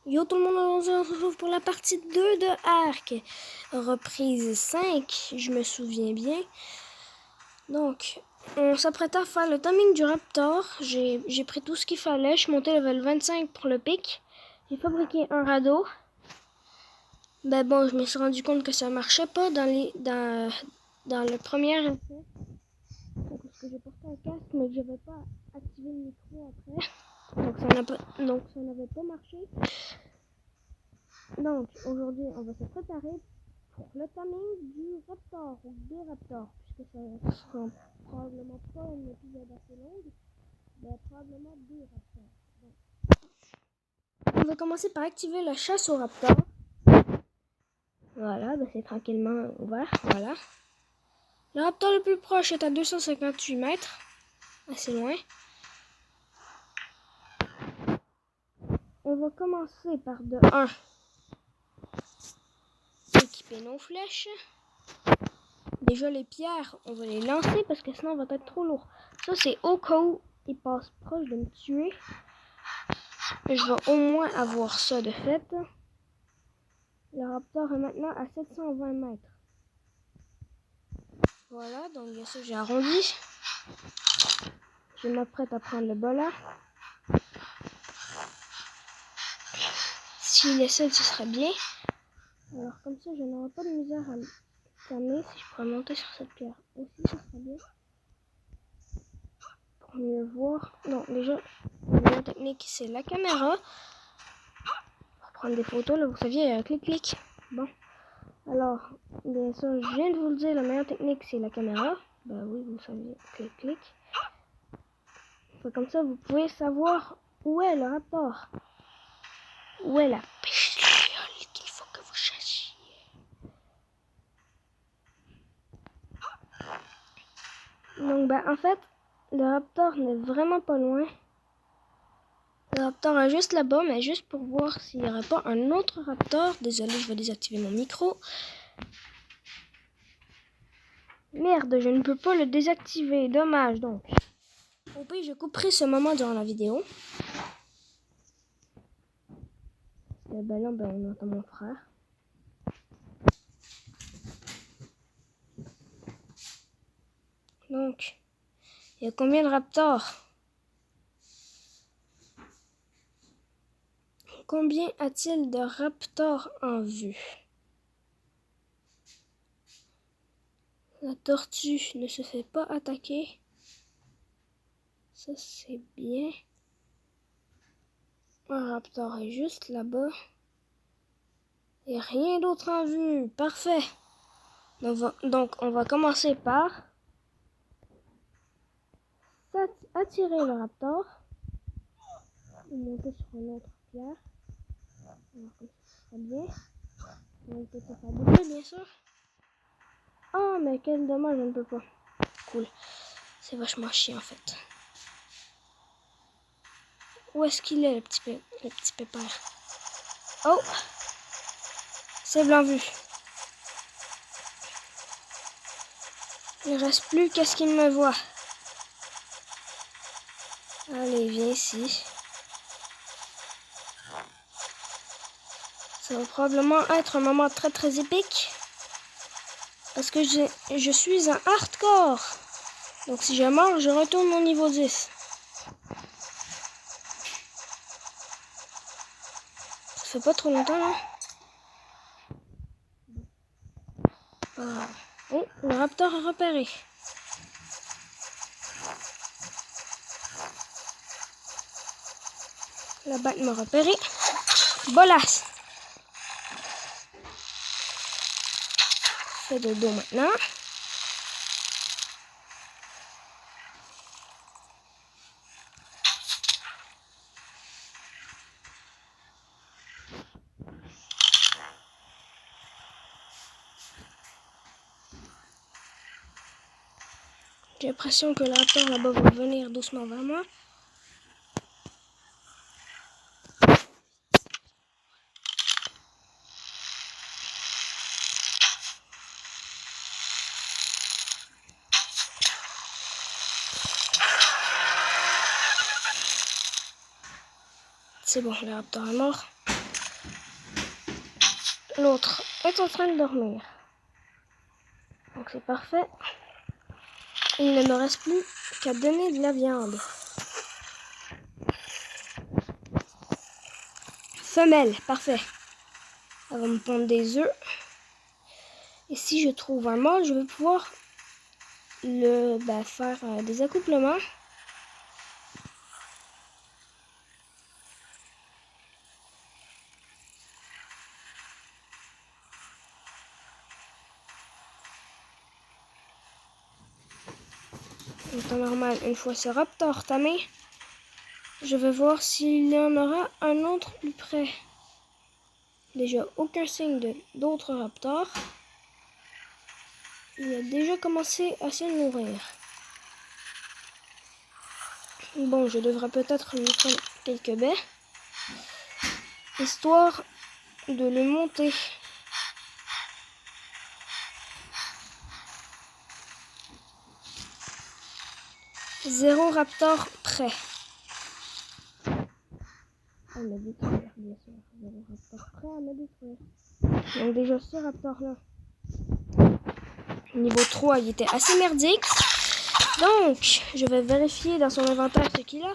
Yo tout le monde, on se retrouve pour la partie 2 de Ark. Reprise 5, je me souviens bien. Donc, on s'apprête à faire le timing du Raptor. J'ai pris tout ce qu'il fallait. Je suis monté level 25 pour le pic. J'ai fabriqué un radeau. Ben bon, je me suis rendu compte que ça marchait pas dans le premier essai. Parce que j'ai porté un casque, mais que je n'avais pas activé le micro après. Donc ça n'avait pas marché. Donc, aujourd'hui, on va se préparer pour le timing du Raptor, ou des Raptors, puisque ça sera probablement pas un épisode assez long, mais probablement des Raptors. Donc, on va commencer par activer la chasse aux Raptors. Voilà, ben c'est tranquillement ouvert, voilà. Le Raptor le plus proche est à 258 mètres, assez loin. On va commencer par de 1. Équiper nos flèches. Déjà les pierres, on va les lancer parce que sinon on va être trop lourd. Ça c'est au cas où il passe proche de me tuer. Je vais au moins avoir ça de fait. Le Raptor est maintenant à 720 mètres. Voilà, donc bien sûr j'ai arrondi. Je m'apprête à prendre le bola. S'il est seul, ce serait bien. Alors comme ça, je n'aurai pas de misère à me calmer. Si je pourrais monter sur cette pierre aussi, ce serait bien. Pour mieux voir. Non, déjà, la meilleure technique, c'est la caméra. Pour prendre des photos, là, vous saviez, clic-clic. Bon. Alors, bien sûr, je viens de vous le dire, la meilleure technique, c'est la caméra. Ben oui, vous saviez, clic-clic. Comme ça, vous pouvez savoir où est le Raptor. Où est la bestiole qu'il faut que vous chassiez. Donc, ben, en fait, le Raptor n'est vraiment pas loin. Le Raptor est juste là-bas, mais juste pour voir s'il n'y aurait pas un autre Raptor. Désolé, je vais désactiver mon micro. Merde, je ne peux pas le désactiver. Dommage, donc. Au pire, je couperai ce moment durant la vidéo. Ben là, ben, on entend mon frère. Donc, il y a combien de Raptors? Combien a-t-il de Raptors en vue? La tortue ne se fait pas attaquer. Ça, c'est bien. Un Raptor est juste là-bas. Et rien d'autre en vue. Parfait. Donc, on va commencer par attirer le Raptor. Monter sur une autre pierre. Alors, comme ça sera bien. On va peut-être faire bouger, bien sûr. Oh, mais quel dommage, je ne peux pas. Cool. C'est vachement chiant, en fait. Où est-ce qu'il est, le petit pépère? Oh! C'est blanc vu. Il ne reste plus qu'à ce qu'il me voit. Allez, viens ici. Ça va probablement être un moment très très épique. Parce que je suis un hardcore. Donc si je meurs, je retourne au niveau 10. Ça fait pas trop longtemps, là. Oh, le Raptor a repéré. La bête m'a repéré. Bolas. Fais dodo maintenant. J'ai l'impression que le Raptor là-bas va venir doucement vers moi. C'est bon, le Raptor est mort. l'autre est en train de dormir. Donc c'est parfait. Il ne me reste plus qu'à donner de la viande. Femelle, parfait. Elle va me pondre des œufs. Et si je trouve un mâle, je vais pouvoir faire des accouplements. En temps normal, une fois ce raptor tamé, je vais voir s'il y en aura un autre plus près. Déjà, aucun signe d'autres raptors. Il a déjà commencé à se nourrir. Bon, je devrais peut-être lui prendre quelques baies, histoire de le monter. Zéro raptor prêt. À me détruire, bien sûr. Zéro raptor prêt à me détruire. Donc déjà, ce raptor-là, niveau 3, il était assez merdique. Donc, je vais vérifier dans son inventaire ce qu'il a.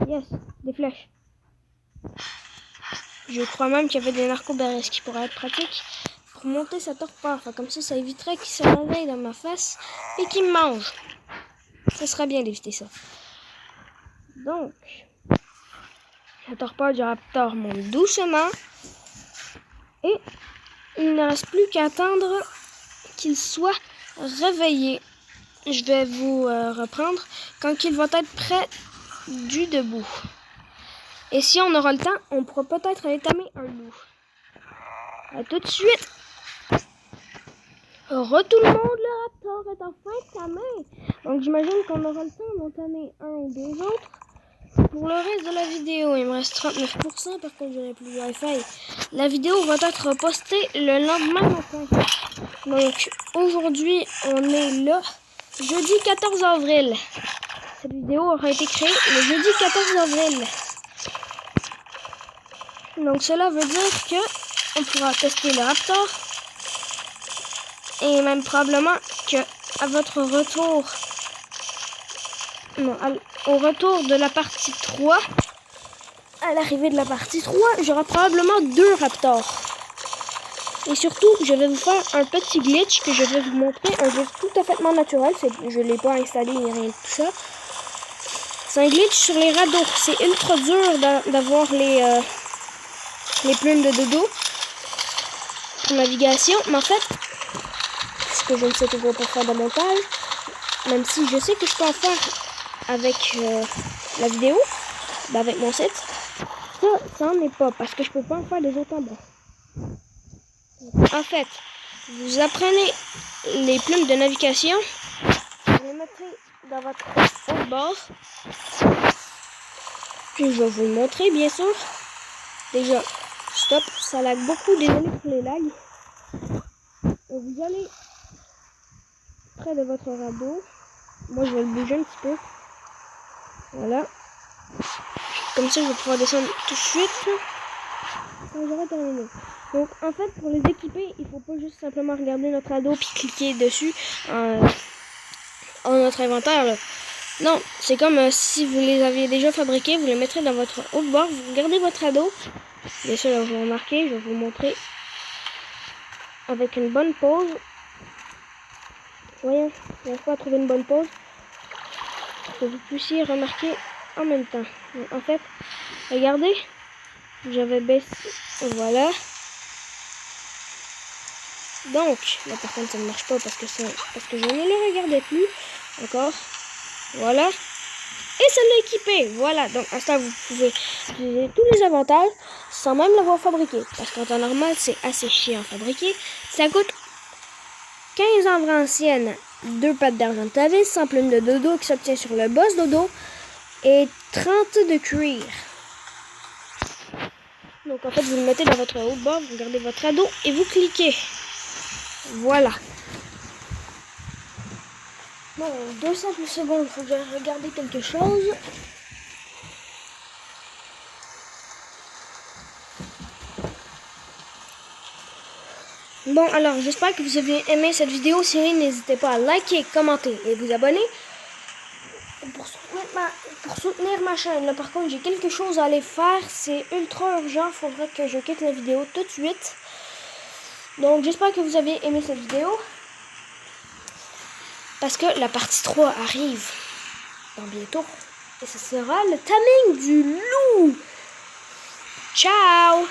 Yes, des flèches. Je crois même qu'il y avait des narcoberries qui pourraient être pratiques pour monter sa torpeur. Enfin, comme ça éviterait qu'il se réveille dans ma face et qu'il me mange. Ça serait bien d'éviter ça. Donc, la torpeur du raptor monte doucement. Et il ne reste plus qu'à attendre qu'il soit réveillé. Je vais vous reprendre quand il va être près du debout. Et si on aura le temps, on pourra peut-être aller tamer un loup. A tout de suite. Tout le monde, le raptor est enfin tamé. Donc j'imagine qu'on aura le temps d'en tamer un ou deux autres. Pour le reste de la vidéo, il me reste 39%, par contre je n'ai plus de Wi-Fi. La vidéo va être postée le lendemain matin. Donc aujourd'hui, on est le jeudi 14 avril. Cette vidéo aura été créée le jeudi 14 avril. Donc cela veut dire que on pourra tester le raptor. Et même probablement que à votre retour, au retour de la partie 3, à l'arrivée de la partie 3, j'aurai probablement 2 raptors. Et surtout, je vais vous faire un petit glitch que je vais vous montrer, un glitch tout à fait naturel, je ne l'ai pas installé ni rien de tout ça. C'est un glitch sur les radeaux. C'est ultra dur d'avoir les plumes de dodo pour navigation, mais en fait, ce que je ne sais toujours pas faire de montage, même si je sais que je peux en faire avec la vidéo, avec mon site, ça n'en est pas, parce que je peux pas en faire des autres en bas. En fait, vous apprenez les plumes de navigation, vous les mettrez dans votre haut bord, puis je vais vous le montrer bien sûr. Déjà, stop, ça lag beaucoup, désolé pour les lags. Et vous allez près de votre radeau. Moi je vais le bouger un petit peu. Voilà. Comme ça je vais pouvoir descendre tout de suite. Quand j'aurai terminé. Donc en fait pour les équiper, il faut pas juste simplement regarder notre radeau puis cliquer dessus en notre inventaire là. Non, c'est comme si vous les aviez déjà fabriqués, vous les mettrez dans votre haut de bord, vous regardez votre radeau. Bien sûr, là, vous remarquez, je vais vous montrer avec une bonne pause. Voyons, j'arrive pas à trouver une bonne pause. Que vous puissiez remarquer en même temps. Donc, en fait, regardez, j'avais baissé, voilà. Donc, là par contre ça ne marche pas parce que je ne le regardais plus encore. Voilà. Et ça l'a équipé. Voilà. Donc à ça vous pouvez utiliser tous les avantages sans même l'avoir fabriqué. Parce qu'en temps normal c'est assez chiant à fabriquer. Ça coûte 15 ambre ancienne, 2 pattes d'argent de tavis, 100 plumes de dodo qui s'obtient sur le boss dodo et 30 de cuir. Donc en fait vous le mettez dans votre haut de bord, vous gardez votre radeau et vous cliquez. Voilà. Bon, 2 simples secondes, il faut que j'aille regarder quelque chose. Bon, alors, j'espère que vous avez aimé cette vidéo. Si oui, n'hésitez pas à liker, commenter et vous abonner. Pour soutenir ma chaîne, là, par contre, j'ai quelque chose à aller faire. C'est ultra urgent. Il faudrait que je quitte la vidéo tout de suite. Donc, j'espère que vous avez aimé cette vidéo. Parce que la partie 3 arrive dans bientôt. Et ce sera le timing du loup. Ciao!